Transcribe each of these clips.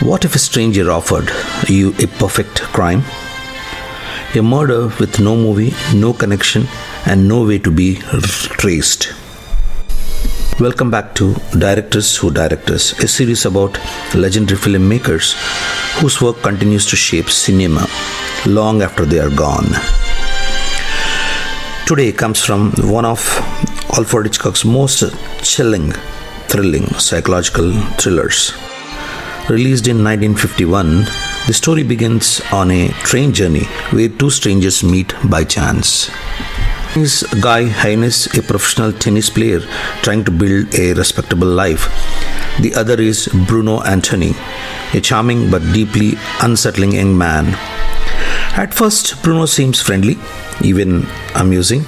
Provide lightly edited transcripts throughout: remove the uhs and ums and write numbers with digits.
What if a stranger offered you a perfect crime? A murder with no movie, no connection, and no way to be traced. Welcome back to Directors Who Direct Us, a series about legendary filmmakers whose work continues to shape cinema long after they are gone. Today comes from one of Alfred Hitchcock's most chilling, thrilling psychological thrillers. Released in 1951, the story begins on a train journey where two strangers meet by chance. One is Guy Haynes, a professional tennis player trying to build a respectable life. The other is Bruno Antony, a charming but deeply unsettling young man. At first, Bruno seems friendly, even amusing,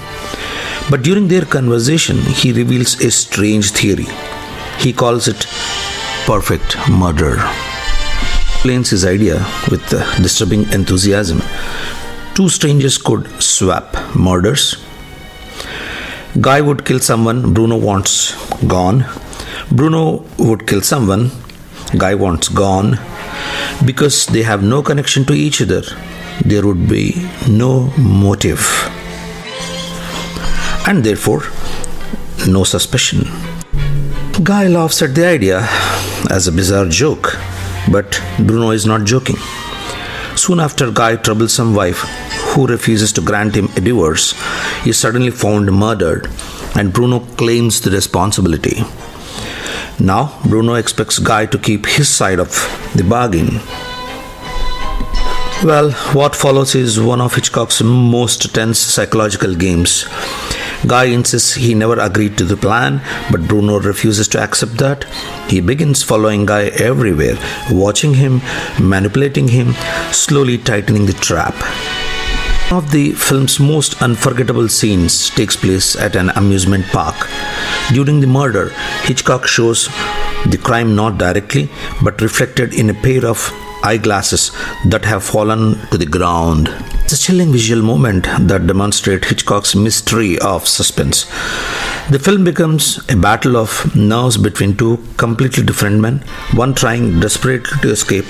but during their conversation, he reveals a strange theory. He calls it perfect murder. Explains his idea with disturbing enthusiasm. Two strangers could swap murders. Guy would kill someone Bruno wants gone. Bruno would kill someone Guy wants gone. Because they have no connection to each other, there would be no motive. And therefore, no suspicion. Guy laughs at the idea as a bizarre joke, but Bruno is not joking. Soon after, Guy's troublesome wife, who refuses to grant him a divorce, is suddenly found murdered, and Bruno claims the responsibility. Now, Bruno expects Guy to keep his side of the bargain. Well, what follows is one of Hitchcock's most tense psychological games. Guy insists he never agreed to the plan, but Bruno refuses to accept that. He begins following Guy everywhere, watching him, manipulating him, slowly tightening the trap. One of the film's most unforgettable scenes takes place at an amusement park. During the murder, Hitchcock shows the crime not directly, but reflected in a pair of eyeglasses that have fallen to the ground. It's a chilling visual moment that demonstrates Hitchcock's mystery of suspense. The film becomes a battle of nerves between two completely different men, one trying desperately to escape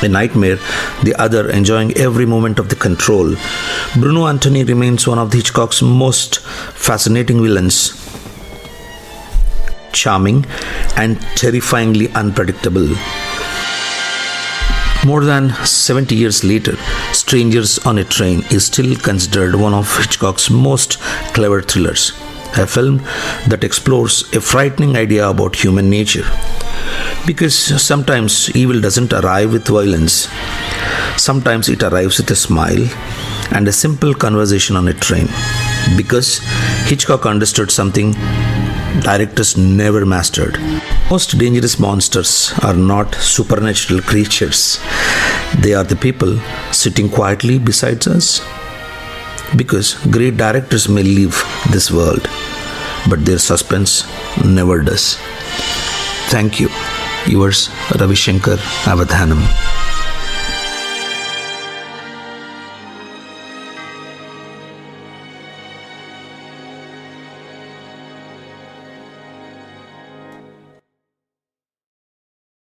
a nightmare, the other enjoying every moment of the control. Bruno Antony remains one of Hitchcock's most fascinating villains, charming and terrifyingly unpredictable. More than 70 years later, Strangers on a Train is still considered one of Hitchcock's most clever thrillers, a film that explores a frightening idea about human nature. Because sometimes evil doesn't arrive with violence, sometimes it arrives with a smile and a simple conversation on a train. Because Hitchcock understood something directors never mastered. Most dangerous monsters are not supernatural creatures. They are the people sitting quietly beside us. Because great directors may leave this world, but their suspense never does. Thank you. Yours, Ravishankar Avadhanam.